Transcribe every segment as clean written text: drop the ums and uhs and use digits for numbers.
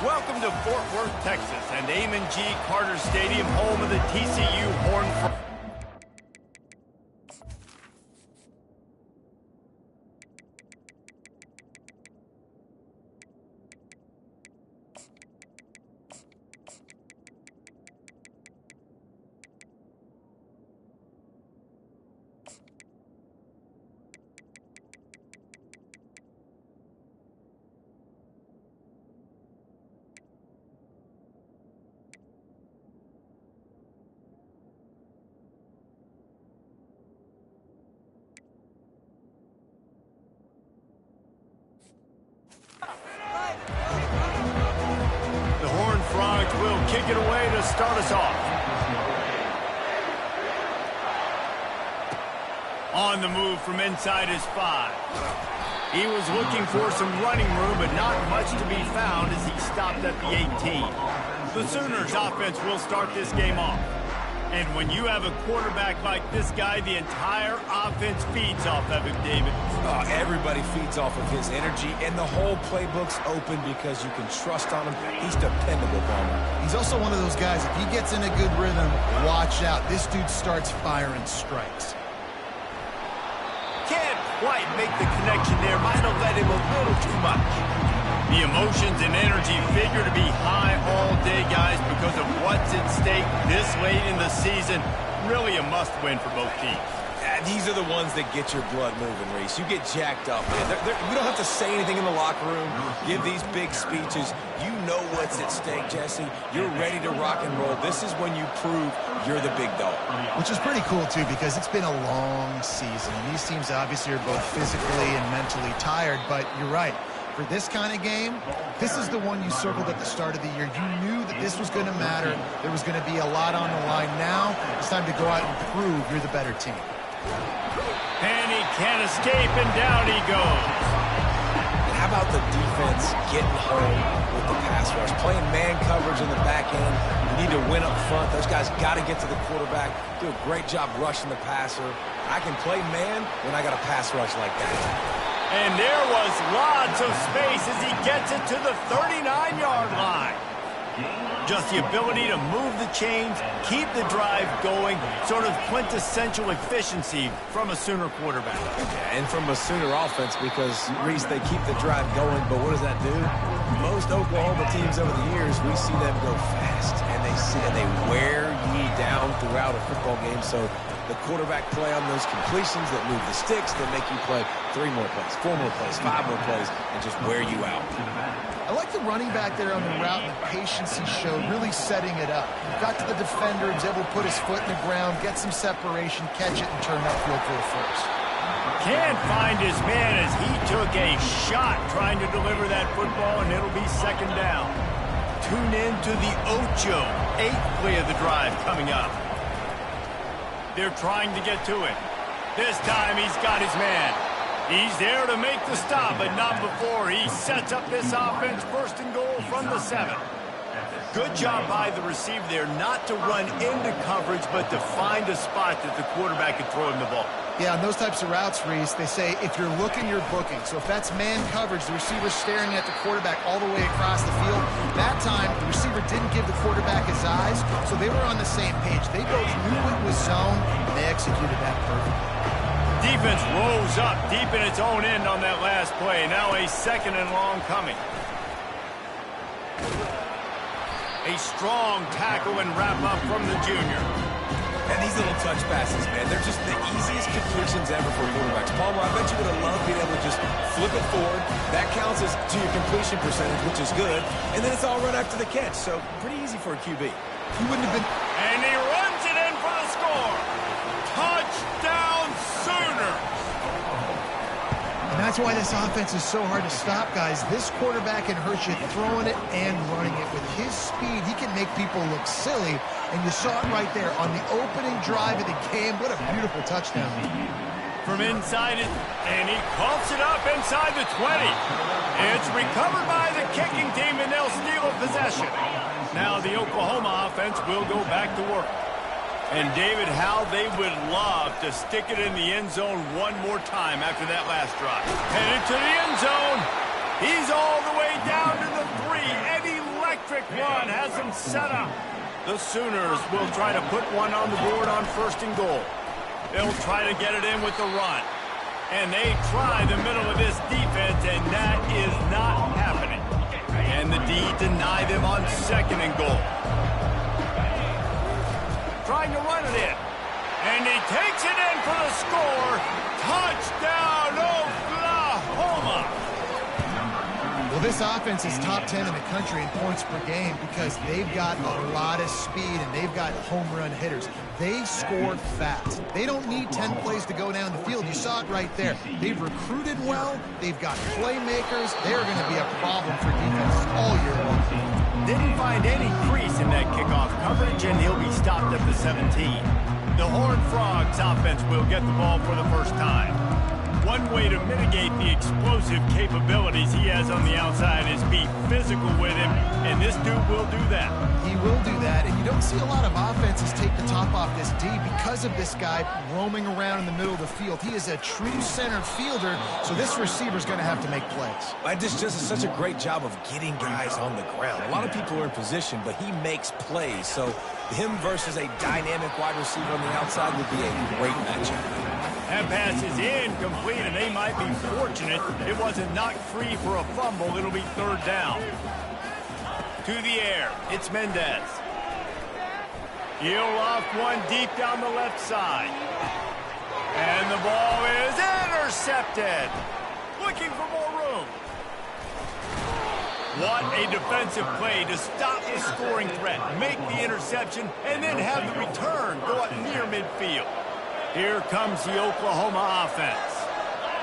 Welcome to Fort Worth, Texas, and Amon G. Carter Stadium, home of the TCU Horned Frogs. Will kick it away to start us off. On the move from inside his 5. He was looking for some running room, but not much to be found as he stopped at the 18. The Sooners offense will start this game off. And when you have a quarterback like this guy, the entire offense feeds off of him, David. Everybody feeds off of his energy, and the whole playbook's open because you can trust on him. He's dependable, Palmer. He's also one of those guys, if he gets in a good rhythm, watch out. This dude starts firing strikes. Can't quite make the connection there. Might have let him a little too much. The emotions and energy figure to be high all day, guys, because of what's at stake this late in the season. Really a must-win for both teams. These are the ones that get your blood moving, Reese. You get jacked up, man. You don't have to say anything in the locker room. Give these big speeches. You know what's at stake, Jesse. You're ready to rock and roll. This is when you prove you're the big dog. Which is pretty cool, too, because it's been a long season. These teams obviously are both physically and mentally tired, but you're right. For this kind of game, this is the one you circled at the start of the year. You knew that this was going to matter. There was going to be a lot on the line. Now it's time to go out and prove you're the better team. And he can't escape, and down he goes. And how about the defense getting home with the pass rush? Playing man coverage in the back end. You need to win up front. Those guys got to get to the quarterback. Do a great job rushing the passer. I can play man when I got a pass rush like that. And there was lots of space as he gets it to the 39-yard line. Just the ability to move the chains, keep the drive going, sort of quintessential efficiency from a Sooner quarterback. Yeah, and from a Sooner offense because, Reese, they keep the drive going, but what does that do? Most Oklahoma teams over the years, we see them go fast, and they wear you down throughout a football game, so the quarterback play on those completions that move the sticks that make you play 3 more plays, 4 more plays, 5 more plays, and just wear you out. I like the running back there on the route and the patience he showed, really setting it up. He got to the defender, he was able to put his foot in the ground, get some separation, catch it, and turn upfield for a first. Can't find his man as he took a shot trying to deliver that football, and it'll be second down. Tune in to the Ocho, 8th play of the drive coming up. They're trying to get to it. This time he's got his man. He's there to make the stop, but not before he sets up this offense first and goal from the 7. Good job by the receiver there not to run into coverage, but to find a spot that the quarterback could throw him the ball. Yeah, on those types of routes, Reese, they say if you're looking, you're booking. So if that's man coverage, the receiver's staring at the quarterback all the way across the field. That time, the receiver didn't give the quarterback his eyes, so they were on the same page. They both knew it was zone, and they executed that perfectly. Defense rose up deep in its own end on that last play. Now a 2nd and long coming. A strong tackle and wrap-up from the junior. And these little touch passes, man, they're just the easiest completions ever for quarterbacks. Palmer, I bet you would have loved being able to just flip it forward. That counts as to your completion percentage, which is good. And then it's all run after the catch, so pretty easy for a QB. He wouldn't have been... And he runs it in for the score. Touchdown, Sooners! And that's why this offense is so hard to stop, guys. This quarterback can hurt you throwing it and running it. With his speed, he can make people look silly. And you saw it right there on the opening drive of the game. What a beautiful touchdown. From inside it, and he pumps it up inside the 20. It's recovered by the kicking team, and they'll steal a possession. Now the Oklahoma offense will go back to work. And David, how they would love to stick it in the end zone one more time after that last drive. Headed to the end zone. He's all the way down to the 3, and he perfect run has them set up. The Sooners will try to put one on the board on 1st and goal. They'll try to get it in with the run. And they try the middle of this defense, and that is not happening. And the D deny them on 2nd and goal. Trying to run it in. And he takes it in for the score. Touchdown, Oklahoma! Well, this offense is top 10 in the country in points per game because they've got a lot of speed and they've got home run hitters. They score fast. They don't need 10 plays to go down the field. You saw it right there. They've recruited well. They've got playmakers. They're going to be a problem for defenses all year long. Didn't find any crease in that kickoff coverage, and he'll be stopped at the 17. The Horned Frogs offense will get the ball for the first time. One way to mitigate the explosive capabilities he has on the outside is be physical with him, and this dude will do that. He will do that, and you don't see a lot of offenses take the top off this D because of this guy roaming around in the middle of the field. He is a true center fielder, so this receiver's going to have to make plays. This just is such a great job of getting guys on the ground. A lot of people are in position, but he makes plays, so him versus a dynamic wide receiver on the outside would be a great matchup. That pass is incomplete, and they might be fortunate it wasn't knocked free for a fumble. It'll be 3rd down. To the air, it's Mendez. He'll off one deep down the left side. And the ball is intercepted. Looking for more room. What a defensive play to stop the scoring threat, make the interception, and then have the return go up near midfield. Here comes the Oklahoma offense.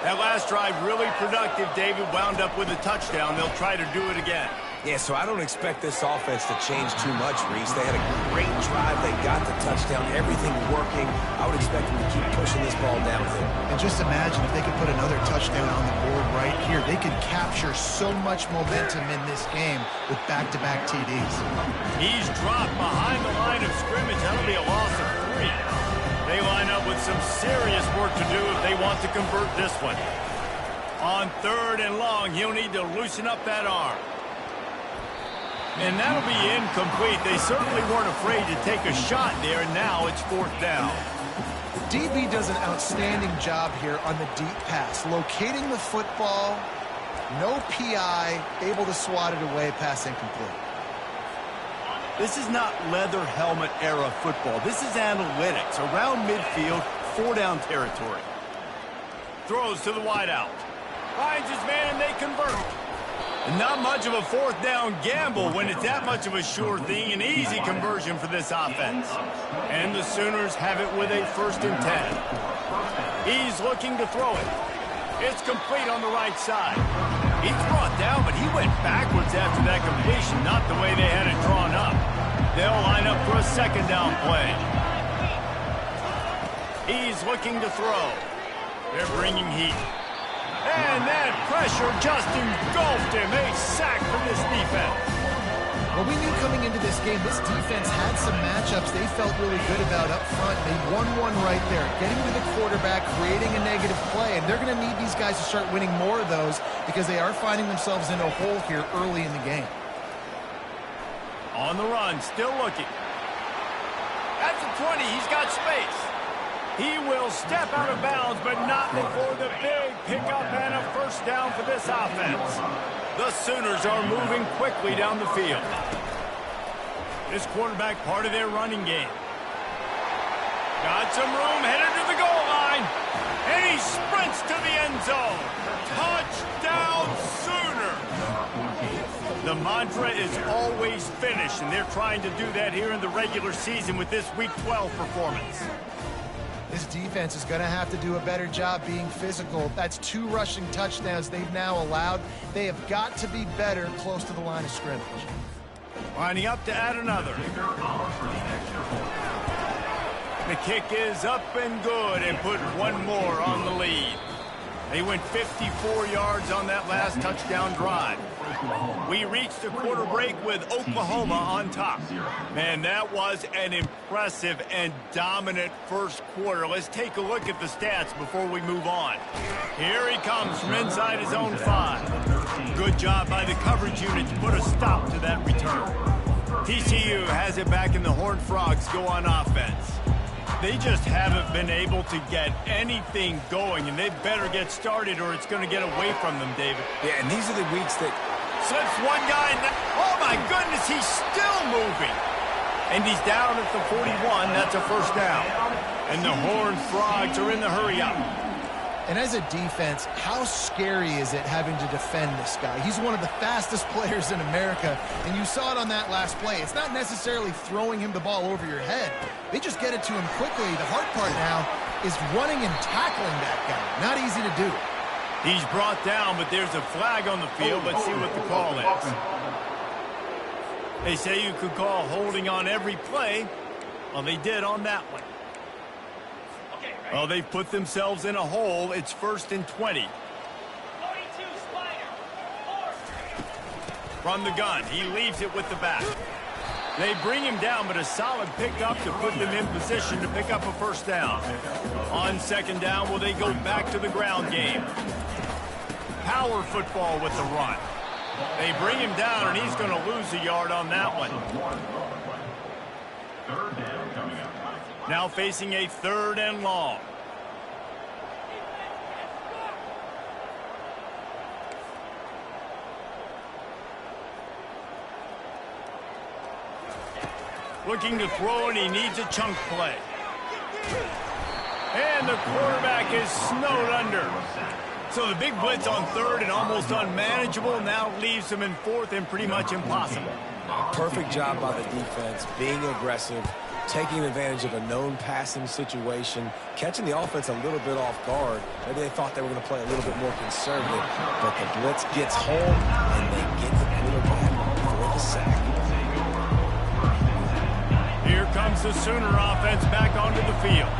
That last drive really productive. David wound up with a touchdown. They'll try to do it again. Yeah, so I don't expect this offense to change too much, Reese. They had a great drive. They got the touchdown. Everything working. I would expect them to keep pushing this ball downhill. And just imagine if they could put another touchdown on the board right here. They could capture so much momentum in this game with back-to-back TDs. He's dropped behind the line of scrimmage. That'll be a loss of 3. They line up with some serious work to do if they want to convert this one. On 3rd and long, he'll need to loosen up that arm. And that'll be incomplete. They certainly weren't afraid to take a shot there, and now it's 4th down. DB does an outstanding job here on the deep pass. Locating the football, no PI, able to swat it away, pass incomplete. This is not leather helmet era football. This is analytics. Around midfield, 4-down territory. Throws to the wideout. Finds his man and they convert. And not much of a 4th down gamble when it's that much of a sure thing. An easy conversion for this offense. And the Sooners have it with a 1st and 10. He's looking to throw it. It's complete on the right side. He's brought down, but he went backwards after that completion, not the way they had it drawn up. They'll line up for a 2nd down play. He's looking to throw. They're bringing heat. And that pressure just engulfed him. A sack for this defense. Well, we knew coming into this game, this defense had some matchups they felt really good about up front. They won one right there, getting to the quarterback, creating a negative play, and they're going to need these guys to start winning more of those because they are finding themselves in a hole here early in the game. On the run, still looking. That's a 20. He's got space. He will step out of bounds, but not before the big pickup and a 1st down for this offense. The Sooners are moving quickly down the field. This quarterback part of their running game. Got some room, headed to the goal line. And he sprints to the end zone. Touchdown, Sooners! The mantra is always finish, and they're trying to do that here in the regular season with this Week 12 performance. This defense is going to have to do a better job being physical. That's 2 rushing touchdowns they've now allowed. They have got to be better close to the line of scrimmage. Lining up to add another. The kick is up and good and put one more on the lead. They went 54 yards on that last touchdown drive. We reached the quarter break with Oklahoma on top. Man, that was an impressive and dominant first quarter. Let's take a look at the stats before we move on. Here he comes from inside his own 5. Good job by the coverage unit to put a stop to that return. TCU has it back, and the Horned Frogs go on offense. They just haven't been able to get anything going, and they better get started or it's going to get away from them, David. Yeah, and these are the weeks that... Slips one guy. Oh, my goodness, he's still moving. And he's down at the 41. That's a first down. And the Horned Frogs are in the hurry-up. And as a defense, how scary is it having to defend this guy? He's one of the fastest players in America, and you saw it on that last play. It's not necessarily throwing him the ball over your head. They just get it to him quickly. The hard part now is running and tackling that guy. Not easy to do. He's brought down, but there's a flag on the field. Let's see what the call is. They say you could call holding on every play. Well, they did on that one. Well, they've put themselves in a hole. It's 1st and 20. From the gun, he leaves it with the back. They bring him down, but a solid pickup to put them in position to pick up a first down. On 2nd down, will they go back to the ground game? Power football with the run. They bring him down, and he's going to lose a yard on that one. Now facing a 3rd and long. Looking to throw, and he needs a chunk play. And the quarterback is snowed under. So the big blitz on 3rd and almost unmanageable now leaves him in 4th and pretty much impossible. Perfect job by the defense, being aggressive, taking advantage of a known passing situation, catching the offense a little bit off guard. Maybe they thought they were going to play a little bit more conservative, but the blitz gets home, and they get the quarterback for the sack. Here comes the Sooner offense back onto the field.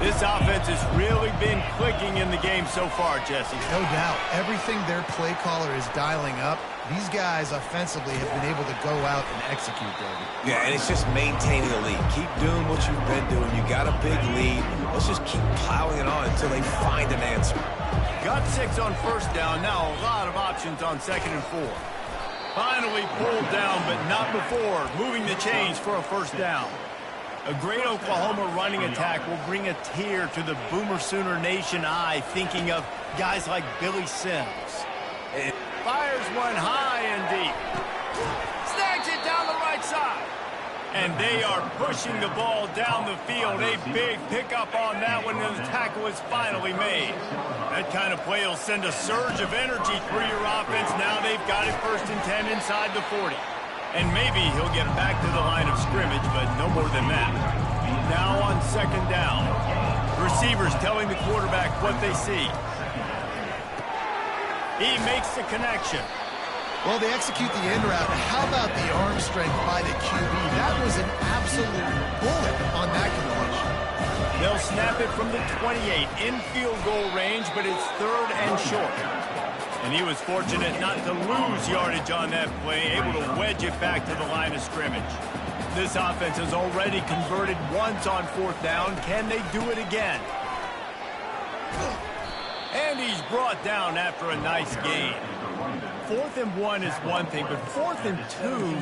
This offense has really been clicking in the game so far, Jesse. No doubt. Everything their play caller is dialing up, these guys offensively have been able to go out and execute, David. Yeah, and it's just maintaining the lead. Keep doing what you've been doing. You got a big lead. Let's just keep piling it on until they find an answer. Got 6 on 1st down. Now a lot of options on 2nd and 4. Finally pulled down, but not before moving the chains for a first down. A great Oklahoma running attack will bring a tear to the Boomer Sooner Nation eye, thinking of guys like Billy Sims. It fires one high and deep. Snags it down the right side. And they are pushing the ball down the field. A big pickup on that one, and the tackle is finally made. That kind of play will send a surge of energy through your offense. Now they've got it 1st and 10 inside the 40. And maybe he'll get back to the line of scrimmage, but no more than that. Now on 2nd down. Receivers telling the quarterback what they see. He makes the connection. Well, they execute the end route. How about the arm strength by the QB? That was an absolute bullet on that completion. They'll snap it from the 28 in field goal range, but it's 3rd and short. And he was fortunate not to lose yardage on that play, able to wedge it back to the line of scrimmage. This offense has already converted once on 4th down. Can they do it again? And he's brought down after a nice gain. 4th and 1 is one thing, but 4th and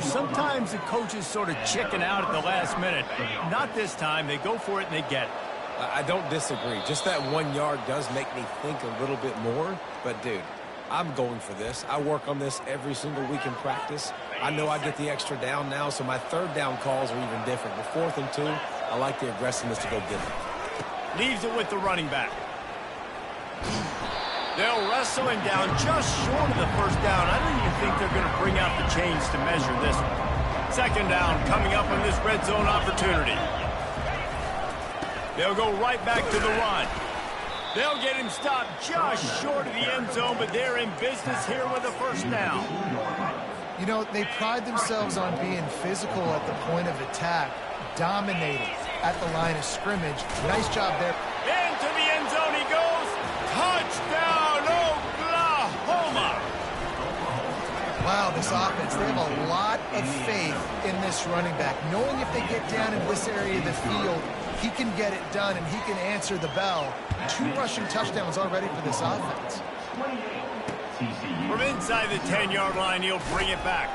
2, sometimes the coaches sort of chicken out at the last minute. Not this time. They go for it and they get it. I don't disagree. Just that 1 yard does make me think a little bit more, but dude, I'm going for this. I work on this every single week in practice. I know I get the extra down now, so my 3rd down calls are even different. But 4th and 2, I like the aggressiveness to go get it. Leaves it with the running back. They'll wrestle him down just short of the 1st down. I don't even think they're going to bring out the chains to measure this one. 2nd down coming up on this red zone opportunity. They'll go right back to the run. They'll get him stopped just short of the end zone, but they're in business here with a first down. You know, they pride themselves on being physical at the point of attack, dominating at the line of scrimmage. Nice job there. Into the end zone he goes. Touchdown, Oklahoma! Wow, this offense, they have a lot of faith in this running back. Knowing if they get down in this area of the field, he can get it done and he can answer the bell. 2 rushing touchdowns already for this offense. From inside the 10-yard line, he'll bring it back.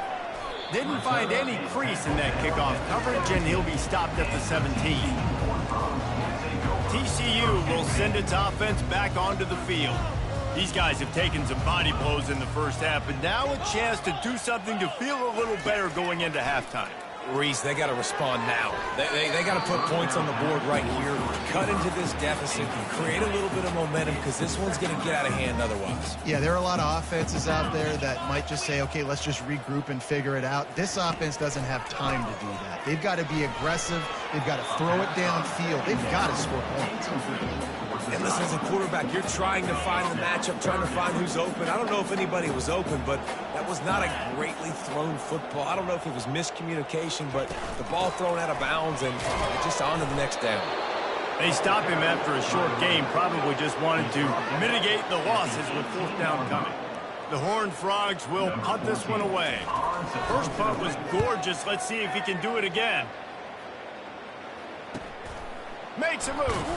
Didn't find any crease in that kickoff coverage, and he'll be stopped at the 17. TCU will send its offense back onto the field. These guys have taken some body blows in the first half, but now a chance to do something to feel a little better going into halftime. Reese, they got to respond now. They got to put points on the board right here, cut into this deficit, create a little bit of momentum, because this one's going to get out of hand otherwise. Yeah, there are a lot of offenses out there that might just say, okay, let's just regroup and figure it out. This offense doesn't have time to do that. They've got to be aggressive. They've got to throw it downfield. They've got to score points. And listen, as a quarterback, you're trying to find the matchup, trying to find who's open. I don't know if anybody was open, but that was not a greatly thrown football. I don't know if it was miscommunication, but the ball thrown out of bounds and just on to the next down. They stopped him after a short game, probably just wanted to mitigate the losses with fourth down coming. The Horned Frogs will punt this one away. First punt was gorgeous. Let's see if he can do it again. Makes a move.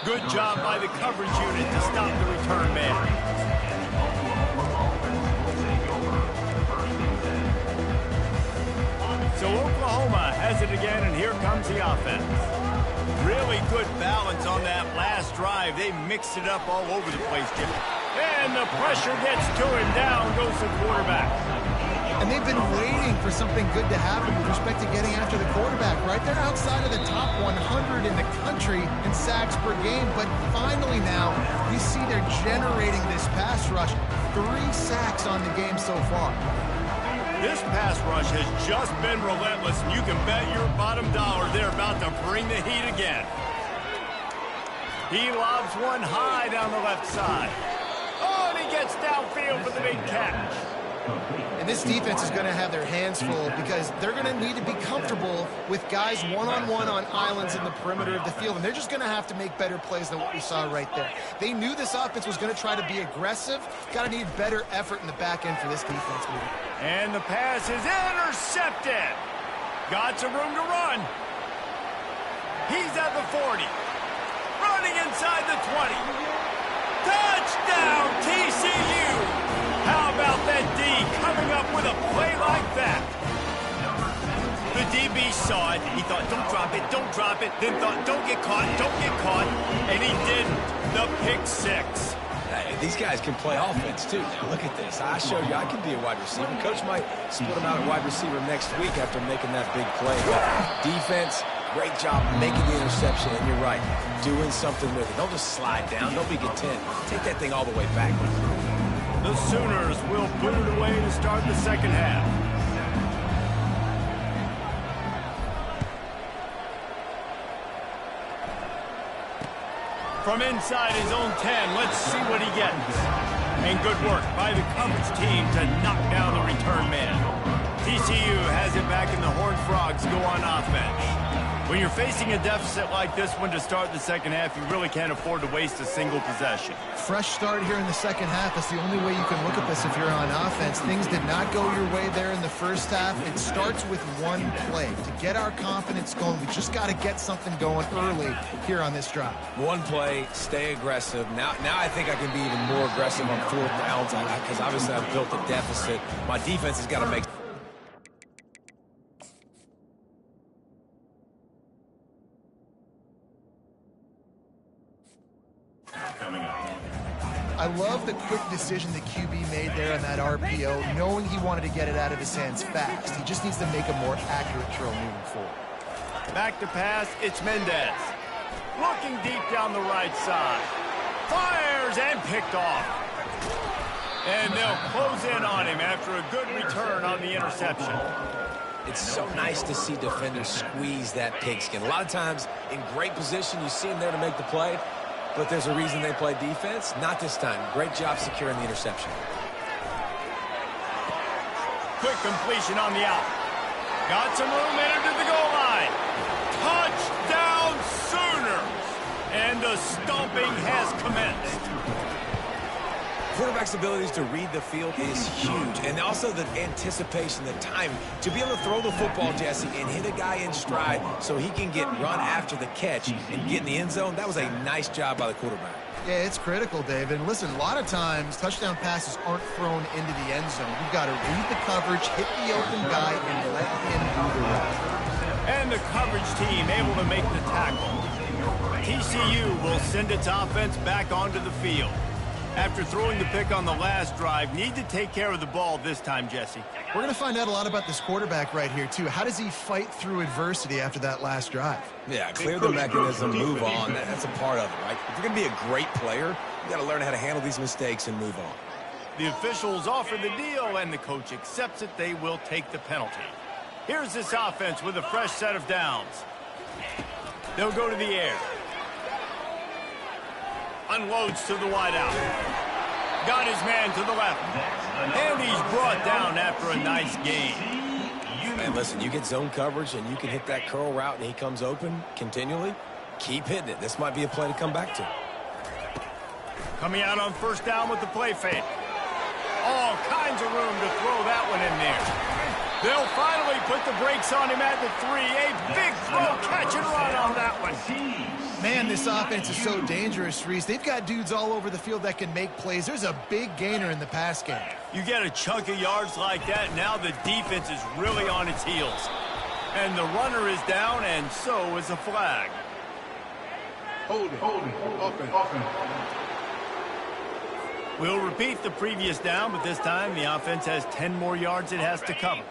Good job by the coverage unit to stop the return man. So Oklahoma has it again, and here comes the offense. Really good balance on that last drive. They mixed it up all over the place, Jim. And the pressure gets to him. Down goes the quarterback. And they've been waiting for something good to happen with respect to getting after the quarterback, right? They're outside of the top 100 in the country in sacks per game, but finally now we see they're generating this pass rush. 3 sacks on the game so far. This pass rush has just been relentless, and you can bet your bottom dollar they're about to bring the heat again. He lobs one high down the left side. Oh, and he gets downfield for the big catch. And this defense is going to have their hands full because they're going to need to be comfortable with guys one-on-one on islands in the perimeter of the field. And they're just going to have to make better plays than what we saw right there. They knew this offense was going to try to be aggressive. Got to need better effort in the back end for this defense. And the pass is intercepted. Got some room to run. He's at the 40. Running inside the 20. Touchdown, TCU! How about that D coming up with a play like that? The DB saw it. He thought, don't drop it, don't drop it. Then thought, don't get caught, don't get caught. And he didn't. The pick six. Hey, these guys can play offense, too. Now, look at this. I showed you I can be a wide receiver. Coach might split him out at wide receiver next week after making that big play. But defense, great job making the interception. And you're right, doing something with it. Don't just slide down. Don't be content. Take that thing all the way back. The Sooners will put it away to start the second half. From inside his own 10, let's see what he gets. And good work by the coverage team to knock down the return man. TCU has it back, and the Horned Frogs go on offense. When you're facing a deficit like this one to start the second half, you really can't afford to waste a single possession. Fresh start here in the second half. That's the only way you can look at this if you're on offense. Things did not go your way there in the first half. It starts with one play. To get our confidence going, we just got to get something going early here on this drive. One play, stay aggressive. Now I think I can be even more aggressive on fourth downs because obviously I've built a deficit. My defense has got to make... I love the quick decision the QB made there on that RPO, knowing he wanted to get it out of his hands fast. He just needs to make a more accurate throw moving forward. Back to pass, it's Mendez. Looking deep down the right side. Fires and picked off. And they'll close in on him after a good return on the interception. It's so nice to see defenders squeeze that pigskin. A lot of times in great position, you see him there to make the play. But there's a reason they play defense. Not this time. Great job securing the interception. Quick completion on the out. Got some room, entered to the goal line. Touchdown Sooners! And the stomping has commenced. quarterback's abilities to read the field is huge. And also the anticipation, the time to be able to throw the football, Jesse, and hit a guy in stride so he can get run after the catch and get in the end zone. That was a nice job by the quarterback. Yeah, it's critical, Dave. And listen, a lot of times touchdown passes aren't thrown into the end zone. You've got to read the coverage, hit the open guy, and let him do the rest. And the coverage team able to make the tackle. TCU will send its offense back onto the field. After throwing the pick on the last drive, need to take care of the ball this time, Jesse. We're going to find out a lot about this quarterback right here, too. How does he fight through adversity after that last drive? Yeah, clear the mechanism, move on. That's a part of it, right? If you're going to be a great player, you got to learn how to handle these mistakes and move on. The officials offer the deal, and the coach accepts it. They will take the penalty. Here's this offense with a fresh set of downs. They'll go to the air. Unloads to the wideout. Got his man to the left. And he's brought down after a nice gain. And listen, you get zone coverage and you can hit that curl route and he comes open continually. Keep hitting it. This might be a play to come back to. Coming out on first down with the play fake. All kinds of room to throw that one in there. They'll finally put the brakes on him at the 3. A big throw, catch and run on that one. Man, this offense is so dangerous, Reese. They've got dudes all over the field that can make plays. There's a big gainer in the pass game. You get a chunk of yards like that, now the defense is really on its heels. And the runner is down, and so is a flag. Hold it. Open. We'll repeat the previous down, but this time the offense has 10 more yards it has to cover.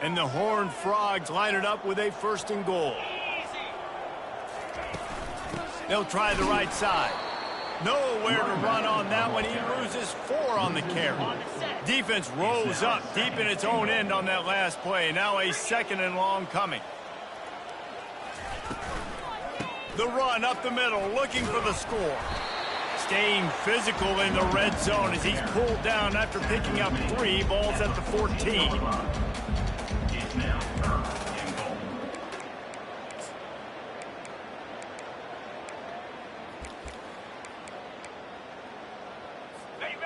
And the Horned Frogs line it up with a 1st and goal. They'll try the right side. Nowhere to run on that one. He loses 4 on the carry. Defense rolls up deep in its own end on that last play. Now a 2nd and long coming. The run up the middle, looking for the score. Staying physical in the red zone as he's pulled down after picking up 3 balls at the 14.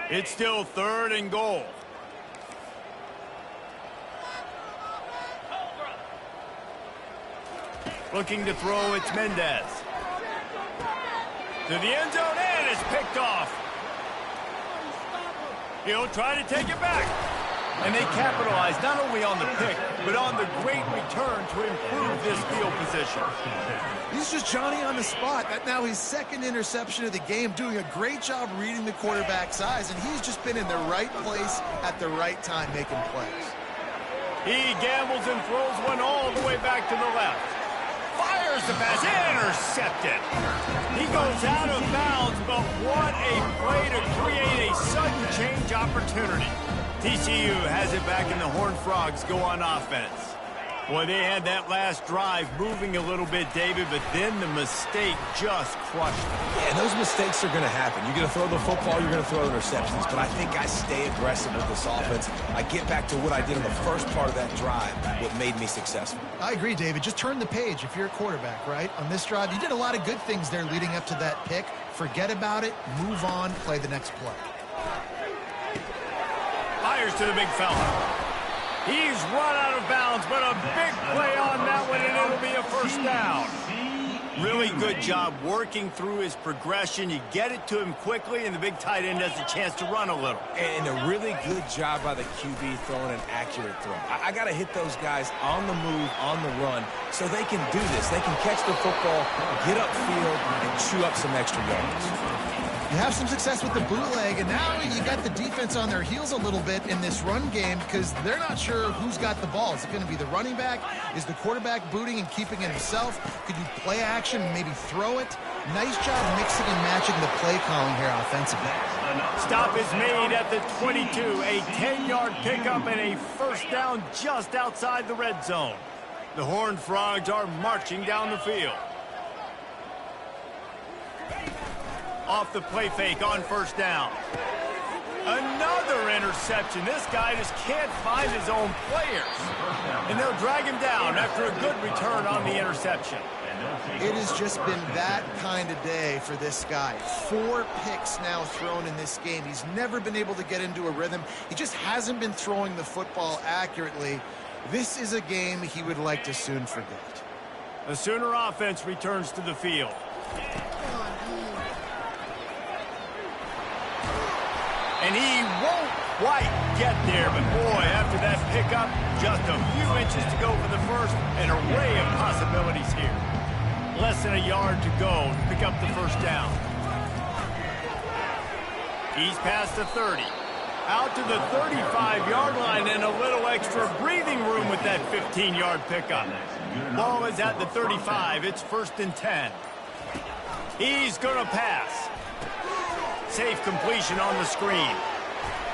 It's still 3rd and goal. Looking to throw, it's Mendez. To the end zone, and it's picked off. He'll try to take it back. And they capitalize not only on the pick, but on the great return to improve this field position. He's just Johnny on the spot. That's now his 2nd interception of the game, doing a great job reading the quarterback's eyes, and he's just been in the right place at the right time making plays. He gambles and throws one all the way back to the left. Fires the pass, intercepted. He goes out of bounds, but what a play to create a sudden change opportunity. TCU has it back, and the Horned Frogs go on offense. Boy, they had that last drive moving a little bit, David, but then the mistake just crushed them. Yeah, and those mistakes are going to happen. You're going to throw the football, you're going to throw interceptions, but I think I stay aggressive with this offense. I get back to what I did in the first part of that drive, what made me successful. I agree, David. Just turn the page if you're a quarterback, right? On this drive, you did a lot of good things there leading up to that pick. Forget about it, move on, play the next play. Fires to the big fella. He's run out of bounds, but a big play on that one, and it'll be a 1st down. Really good job working through his progression. You get it to him quickly, and the big tight end has a chance to run a little. And a really good job by the QB throwing an accurate throw. I got to hit those guys on the move, on the run, so they can do this. They can catch the football, get upfield, and chew up some extra yards. You have some success with the bootleg, and now you got the defense on their heels a little bit in this run game because they're not sure who's got the ball. Is it going to be the running back? Is the quarterback booting and keeping it himself? Could you play action and maybe throw it? Nice job mixing and matching the play calling here offensively. Stop is made at the 22. A 10-yard pickup and a 1st down just outside the red zone. The Horned Frogs are marching down the field. Off the play fake on 1st down. Another interception. interception. This guy just can't find his own players. And they'll drag him down after a good return on the interception. It has just been that kind of day for this guy. 4 picks now thrown in this game. He's never been able to get into a rhythm. He just hasn't been throwing the football accurately. This is a game he would like to soon forget. The Sooner offense returns to the field. And he won't quite get there, but boy, after that pickup, just a few inches to go for the first. An array of possibilities here. Less than a yard to go to pick up the first down. He's past the 30. Out to the 35-yard line and a little extra breathing room with that 15-yard pickup. Ball is at the 35. It's 1st and 10. He's going to pass. Safe completion on the screen.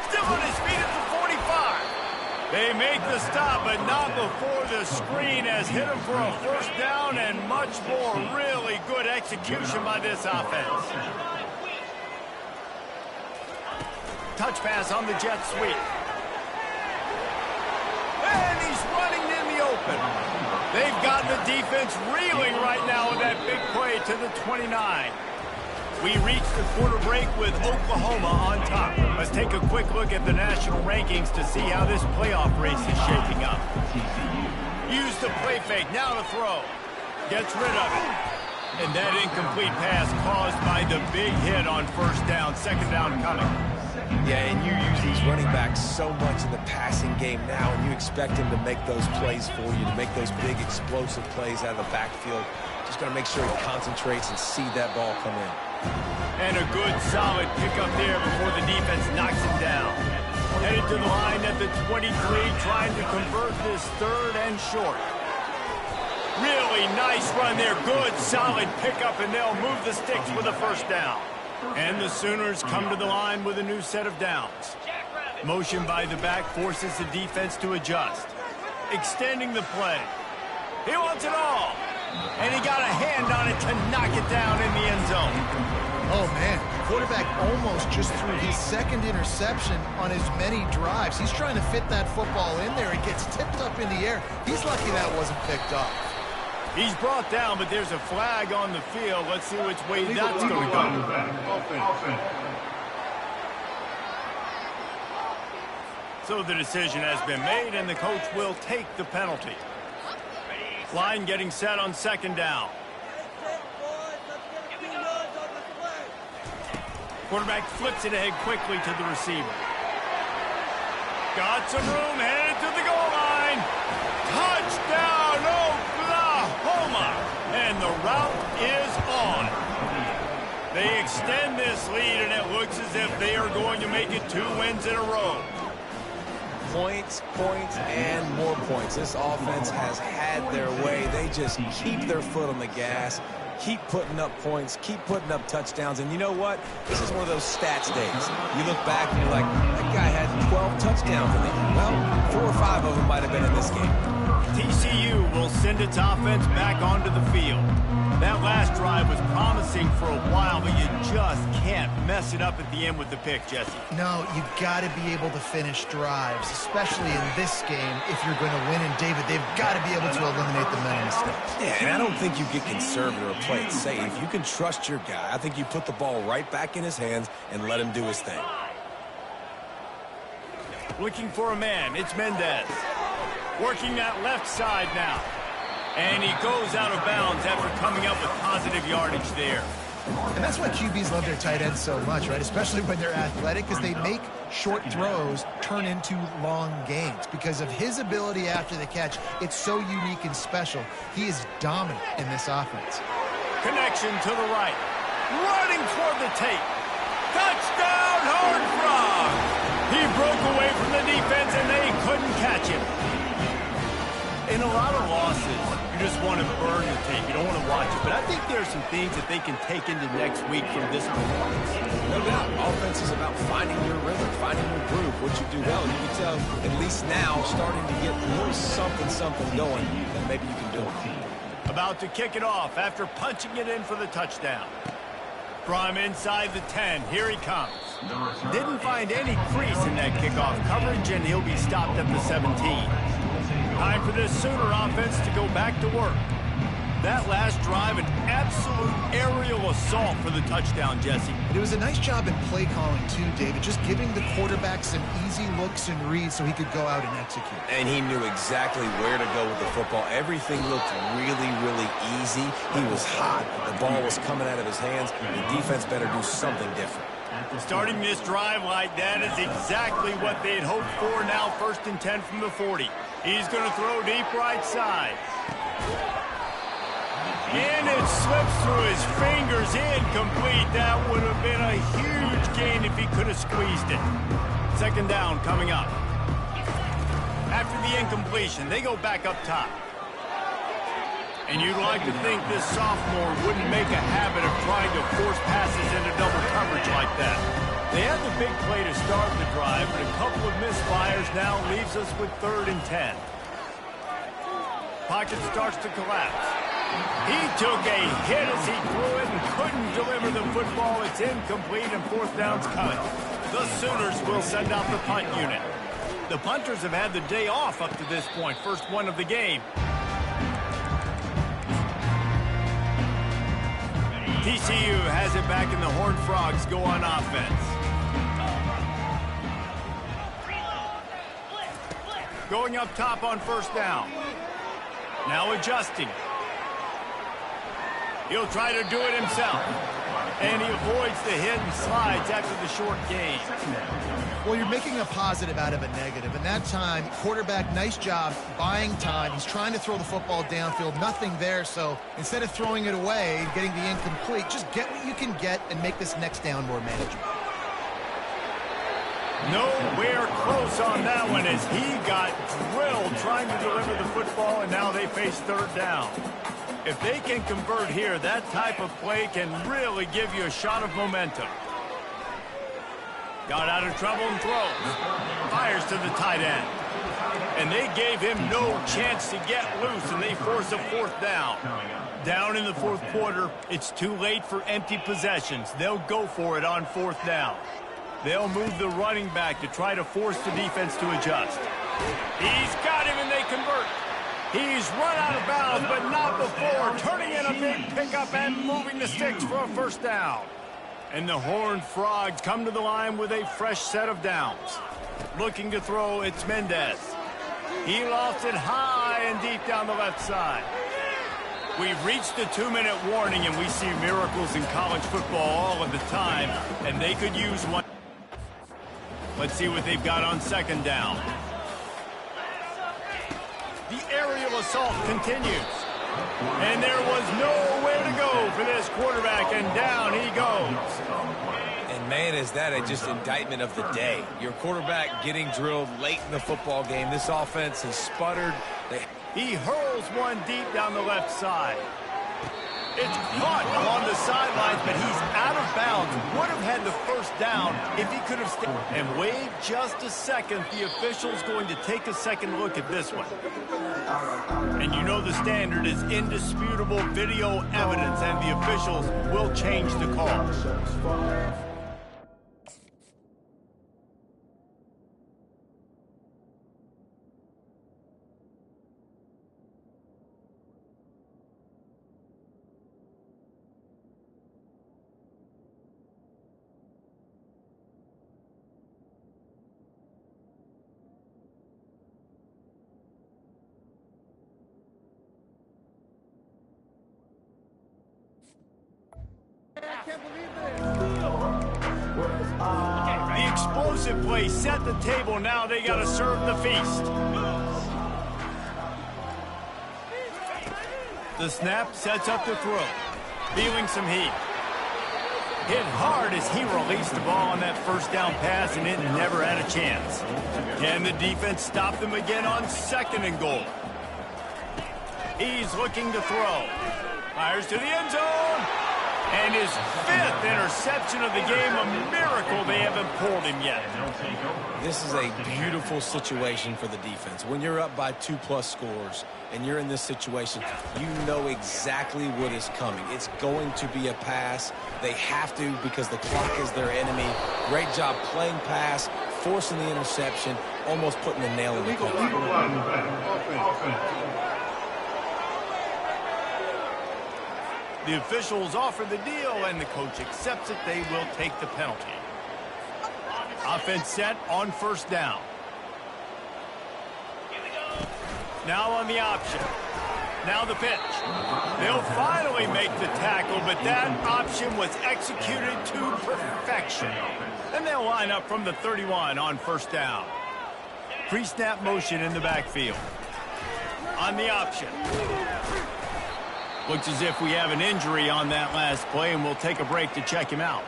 Still on his feet at the 45. They make the stop, but not before the screen has hit him for a first down and much more. Really good execution by this offense. Touch pass on the jet sweep. And he's running in the open. They've got the defense reeling right now with that big play to the 29. We reach the quarter break with Oklahoma on top. Let's take a quick look at the national rankings to see how this playoff race is shaping up. Use the play fake, now to throw. Gets rid of it. And that incomplete pass caused by the big hit on first down. 2nd down coming. Yeah, and you use these running backs so much in the passing game now, and you expect him to make those plays for you, to make those big explosive plays out of the backfield. Just got to make sure he concentrates and see that ball come in. And a good, solid pickup there before the defense knocks him down. Headed to the line at the 23, trying to convert this 3rd and short. Really nice run there. Good, solid pickup, and they'll move the sticks with a first down. And the Sooners come to the line with a new set of downs. Motion by the back forces the defense to adjust. Extending the play. He wants it all. And he got a hand on it to knock it down in the end zone. Oh, man. Quarterback almost just threw his 2nd interception on as many drives. He's trying to fit that football in there. It gets tipped up in the air. He's lucky that wasn't picked up. He's brought down, but there's a flag on the field. Let's see which way that's going to go. So the decision has been made, and the coach will take the penalty. Line getting set on 2nd down. Quarterback flips it ahead quickly to the receiver. Got some room, headed to the goal line. Touchdown, Oklahoma! And the route is on. They extend this lead, and it looks as if they are going to make it 2 wins in a row. Points, points, and more points. This offense has had their way. They just keep their foot on the gas, keep putting up points, keep putting up touchdowns. And you know what? This is one of those stats days. You look back and you're like, that guy had 12 touchdowns. And well, 4 or 5 of them might have been in this game. TCU will send its offense back onto the field. That last drive was promising for a while, but you just can't mess it up at the end with the pick, Jesse. No, you got to be able to finish drives, especially in this game if you're going to win. And, David, they've got to be able to eliminate the mental mistakes. Yeah, and I don't think you get conservative or play it safe. You can trust your guy. I think you put the ball right back in his hands and let him do his thing. Looking for a man. It's Mendez. Working that left side now. And he goes out of bounds after coming up with positive yardage there. And that's why QBs love their tight ends so much, right? Especially when they're athletic, because they make short throws turn into long gains. Because of his ability after the catch, it's so unique and special. He is dominant in this offense. Connection to the right. Running toward the tape. Touchdown, Horned Frog! He broke away from the defense, and they couldn't catch him. In a lot of losses, you just want to burn the tape. You don't want to watch it. But I think there are some things that they can take into next week from this performance. No doubt. Offense is about finding your rhythm, finding your groove, what you do well. You can tell, at least now, starting to get a little something going that maybe you can do it. About to kick it off after punching it in for the touchdown. From inside the 10, here he comes. Didn't find any crease in that kickoff coverage, and he'll be stopped at the 17. Time for this Sooner offense to go back to work. That last drive, an absolute aerial assault for the touchdown, Jesse. It was a nice job in play calling, too, David, just giving the quarterback some easy looks and reads so he could go out and execute. And he knew exactly where to go with the football. Everything looked really, really easy. He was hot. The ball was coming out of his hands. The defense better do something different. Starting this drive like that is exactly what they had hoped for. Now 1st and 10 from the 40. He's going to throw deep right side. And it slips through his fingers, incomplete. That would have been a huge gain if he could have squeezed it. 2nd down coming up. After the incompletion, they go back up top. And you'd like to think this sophomore wouldn't make a habit of trying to force passes into double coverage like that. They had the big play to start the drive, but a couple of misfires now leaves us with 3rd and 10. Pocket starts to collapse. He took a hit as he threw it and couldn't deliver the football. It's incomplete and 4th down's coming. The Sooners will send out the punt unit. The punters have had the day off up to this point. First one of the game. TCU has it back and the Horned Frogs go on offense. Going up top on 1st down. Now adjusting. He'll try to do it himself. And he avoids the hit and slides after the short gain. Well, you're making a positive out of a negative. And that time, quarterback, nice job buying time. He's trying to throw the football downfield. Nothing there. So instead of throwing it away and getting the incomplete, just get what you can get and make this next down more manageable. Nowhere close on that one as he got drilled trying to deliver the football, and now they face 3rd down. If they can convert here, that type of play can really give you a shot of momentum. Got out of trouble and throws. Fires to the tight end. And they gave him no chance to get loose, and they force a 4th down. Down in the 4th quarter, it's too late for empty possessions. They'll go for it on 4th down. They'll move the running back to try to force the defense to adjust. He's got him, and they convert. He's run out of bounds, but not before. Turning in a big pickup and moving the sticks for a 1st down. And the Horned Frogs come to the line with a fresh set of downs. Looking to throw, it's Mendez. He lofts it high and deep down the left side. We've reached the 2-minute warning, and we see miracles in college football all of the time, and they could use one. Let's see what they've got on 2nd down. The aerial assault continues. And there was nowhere to go for this quarterback, and down he goes. And man, is that just indictment of the day. Your quarterback getting drilled late in the football game. This offense has sputtered. He hurls one deep down the left side. It's caught along the sidelines, but he's out of bounds. Would have had the 1st down if he could have stayed. And wait just a second. The official's going to take a second look at this one. And you know the standard is indisputable video evidence, and the officials will change the call. The explosive play set the table. Now they got to serve the feast. The snap sets up the throw. Feeling some heat. Hit hard as he released the ball on that 1st down pass, and it never had a chance. Can the defense stop them again on 2nd and goal? He's looking to throw. Fires to the end zone. And his 5th interception of the game, a miracle they haven't pulled him yet. This is a beautiful situation for the defense. When you're up by 2+ scores and you're in this situation, you know exactly what is coming. It's going to be a pass. They have to because the clock is their enemy. Great job playing pass, forcing the interception, almost putting the nail in the coffin. The officials offer the deal, and the coach accepts it. They will take the penalty. Offense set on 1st down. Now on the option. Now the pitch. They'll finally make the tackle, but that option was executed to perfection. And they'll line up from the 31 on 1st down. Pre-snap motion in the backfield. On the option. Looks as if we have an injury on that last play, and we'll take a break to check him out.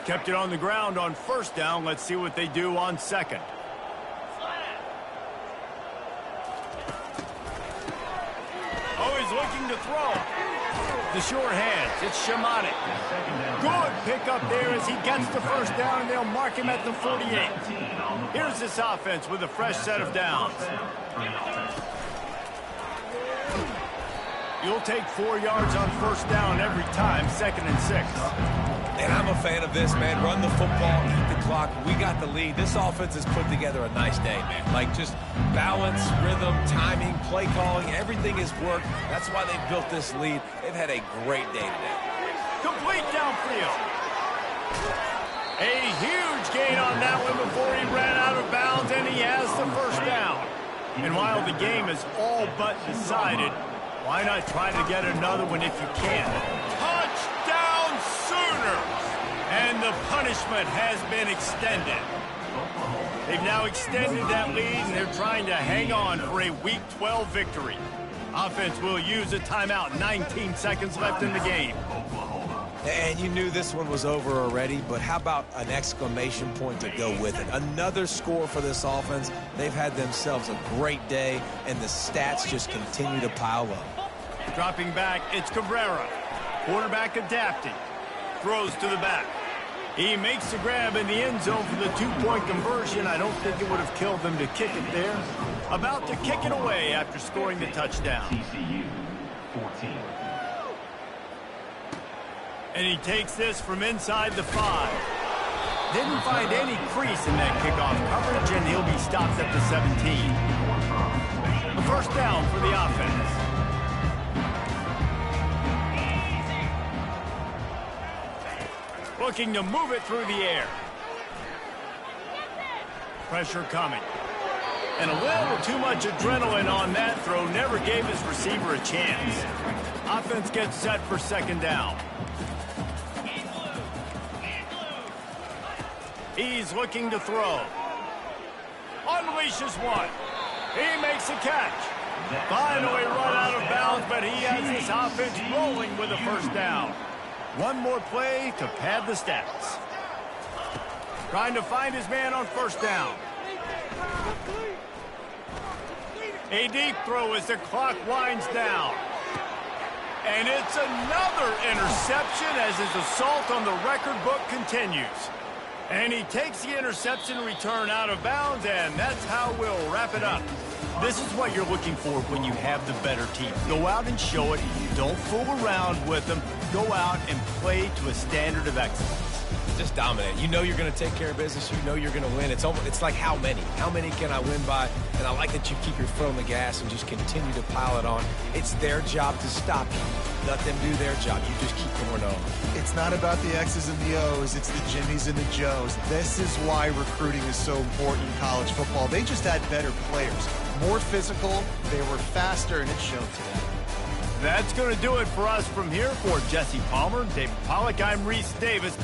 Kept it on the ground on 1st down. Let's see what they do on 2nd. Oh, he's looking to throw. The short hands. It's Shamanic. Good pickup there as he gets the 1st down, and they'll mark him at the 48. Here's this offense with a fresh set of downs. You'll take 4 yards on 1st down every time, 2nd and 6. And I'm a fan of this, man. Run the football, eat the clock. We got the lead. This offense has put together a nice day, man. Like, just balance, rhythm, timing, play calling, everything has worked. That's why they built this lead. They've had a great day today. Complete downfield. A huge gain on that one before he ran out of bounds, and he has the 1st down. And while the game is all but decided, why not try to get another one if you can? Touchdown Sooners! And the punishment has been extended. They've now extended that lead, and they're trying to hang on for a Week 12 victory. Offense will use a timeout. 19 seconds left in the game. And you knew this one was over already, but how about an exclamation point to go with it? Another score for this offense. They've had themselves a great day, and the stats just continue to pile up. Dropping back, it's Cabrera. Quarterback adapting. Throws to the back. He makes the grab in the end zone for the 2-point conversion. I don't think it would have killed them to kick it there. About to kick it away after scoring the touchdown. TCU 14. And he takes this from inside the 5. Didn't find any crease in that kickoff coverage, and he'll be stopped at the 17. A 1st down for the offense. Looking to move it through the air. Pressure coming. And a little too much adrenaline on that throw. Never gave his receiver a chance. Offense gets set for 2nd down. He's looking to throw. Unleashes one. He makes a catch. Finally run out of bounds, but he has this offense rolling with a 1st down. One more play to pad the stats. Trying to find his man on 1st down. A deep throw as the clock winds down. And it's another interception as his assault on the record book continues. And he takes the interception return out of bounds, and that's how we'll wrap it up. This is what you're looking for when you have the better team. Go out and show it. Don't fool around with them. Go out and play to a standard of excellence. Just dominate. You know you're going to take care of business. You know you're going to win. It's like how many? How many can I win by? And I like that you keep your foot on the gas and just continue to pile it on. It's their job to stop you. Let them do their job. You just keep going on. It's not about the X's and the O's. It's the Jimmies and the Joes. This is why recruiting is so important in college football. They just had better players. More physical. They were faster, and it showed today. That's going to do it for us from here. For Jesse Palmer, David Pollack, I'm Reese Davis.